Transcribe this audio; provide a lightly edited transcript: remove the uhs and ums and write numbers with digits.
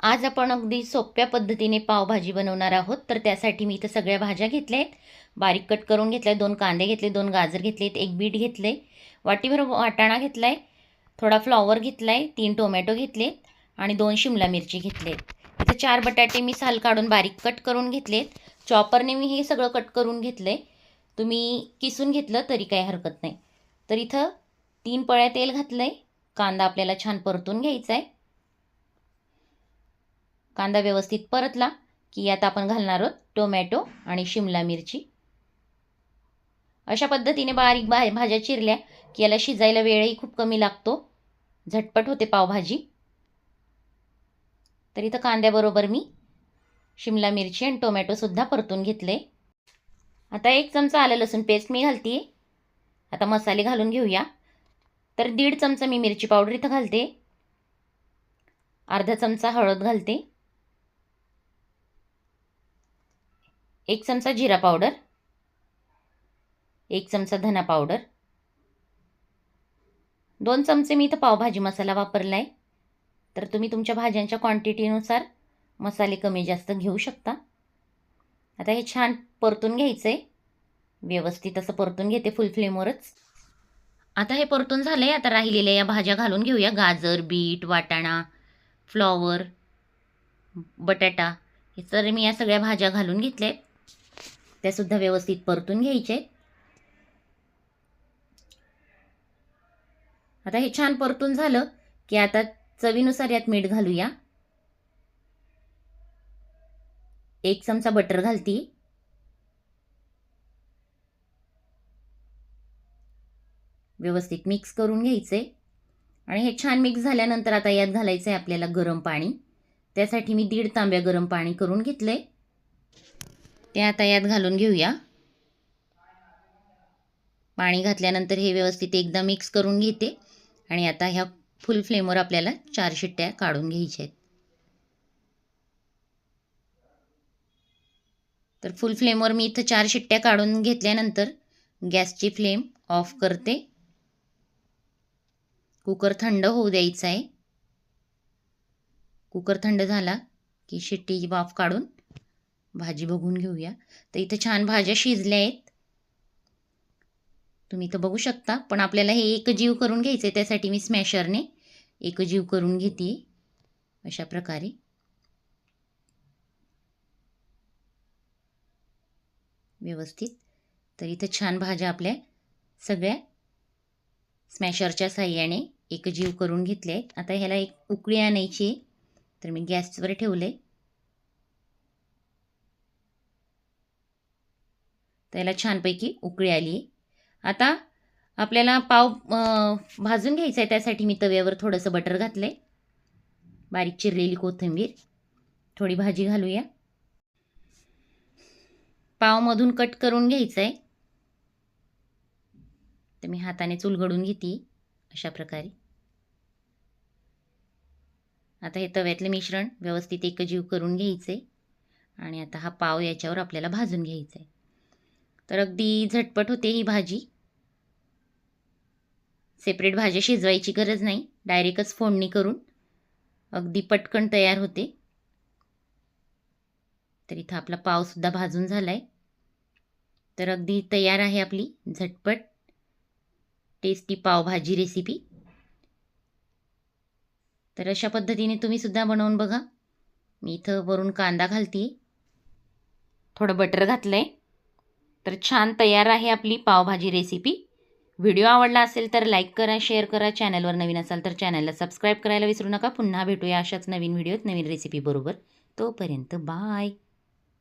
आज आपण अगदी सोप्या पद्धतीने पावभाजी बनवणार आहोत. तर त्यासाठी मी इथं सगळ्या भाज्या घेतल्या आहेत. बारीक कट करून घेतल्या, 2 कांदे घेतले, 2 गाजर घेतलेत, 1 बीट घेतले, वाटीभर वाटाणा घेतला आहे, थोडा फ्लॉवर घेतला आहे, 3 टोमॅटो घेतले आणि 2 शिमला मिरची घेतले. इथं 4 बटाटे मी साल काढून बारीक कट करून घेतलेत. चॉपरने मी हे सगळं कट करून घेतले. तुम्ही किसून घेतलं तरी काही हरकत नाही. तर इथं 3 पळ्या तेल घातलं आहे. कांदा आपल्याला छान परतून घ्यायचा आहे. कांदा व्यवस्थित परतला की आता आपण घालणार आहोत टोमॅटो आणि शिमला मिरची. अशा पद्धतीने बारीक भाज्या चिरल्या की याला शिजायला वेळही खूप कमी लागतो, झटपट होते पावभाजी. तर इथं कांद्याबरोबर मी शिमला मिरची आणि टोमॅटोसुद्धा परतून घेतले. आता 1 चमचा आलं लसूण पेस्ट मी घालते. आता मसाले घालून घेऊया. तर 1.5 चमचा मी मिरची पावडर इथं घालते, अर्धा चमचा हळद घालते, 1 चमचा जिरा पावडर, 1 चमचा धना पावडर, 2 चमचे मी इथं पावभाजी मसाला वापरला आहे. तर तुम्ही तुमच्या भाज्यांच्या क्वांटिटीनुसार मसाले कमी जास्त घेऊ शकता. आता हे छान परतून घ्यायचं आहे, व्यवस्थित असं परतून घेते फुल फ्लेमवरच. आता हे परतून झालं आहे. आता राहिलेल्या या भाज्या घालून घेऊया. गाजर, बीट, वाटाणा, फ्लॉवर, बटाटा, हे तर मी या सगळ्या भाज्या घालून घेतल्या आहेत. त्यासुद्धा व्यवस्थित परतून घ्यायचे आहेत. आता हे छान परतून झालं की आता चवीनुसार यात मीठ घालूया. 1 चमचा बटर घालते, व्यवस्थित मिक्स करून घ्यायचे. आणि हे छान मिक्स झाल्यानंतर आता यात घालायचं आहे आपल्याला गरम पाणी. त्यासाठी मी 1.5 तांब्या गरम पाणी करून घेतले, ते आता यात घालून घेऊया. पाणी घातल्यानंतर हे व्यवस्थित एकदा मिक्स करून घेते आणि आता ह्या फुल फ्लेमवर आपल्याला 4 शिट्ट्या काढून घ्यायच्या आहेत. तर फुल फ्लेमवर मी इथं 4 शिट्ट्या काढून घेतल्यानंतर गॅसची फ्लेम ऑफ करते. कुकर थंड होऊ द्यायचा आहे. कुकर थंड झाला की शिट्टी वाफ काढून भाजी बघून घेऊया. तर इथं छान भाज्या शिजल्या आहेत, तुम्ही इथं बघू शकता. पण आपल्याला हे एकजीव करून घ्यायचं आहे, त्यासाठी मी स्मॅशरने एकजीव करून घेते अशा प्रकारे. व्यवस्थित. तर इथं छान भाज्या आपल्या सगळ्या स्मॅशरच्या साह्याने एकजीव करून घेतले आहेत. आता ह्याला एक उकळी आणायची, तर मी गॅसवर ठेवले. त्याला छानपैकी उकळी आली. आता आपल्याला पाव भाजून घ्यायचा आहे, त्यासाठी मी तव्यावर थोडंसं बटर घातलं आहे, बारीक चिरलेली कोथिंबीर, थोडी भाजी घालूया. पावमधून कट करून घ्यायचं आहे, तर मी हाताने चुलगडून घेते अशा प्रकारे. आता हे तव्यातले मिश्रण व्यवस्थित एकजीव करून घ्यायचे आणि आता हा पाव याच्यावर आपल्याला भाजून घ्यायचा आहे. तर अगदी झटपट होते ही भाजी. सेपरेट भाज्या शिजवायची गरज नाही, डायरेक्टच फोडणी करून अगदी पटकन तयार होते. तर इथं आपला पावसुद्धा भाजून झाला आहे. तर अगदी तयार आहे आपली झटपट टेस्टी पावभाजी रेसिपी. तर अशा पद्धतीने तुम्हीसुद्धा बनवून बघा. मी इथं वरून कांदा घालते, थोडं बटर घातलं आहे. तर छान तयार आहे आपली पावभाजी रेसिपी. व्हिडिओ आवडला असेल तर लाईक करा, शेअर करा. चॅनलवर नवीन असाल तर चॅनलला सबस्क्राईब करायला विसरू नका. पुन्हा भेटूया अशाच नवीन व्हिडिओत नवीन रेसिपी बरोबर. तोपर्यंत बाय.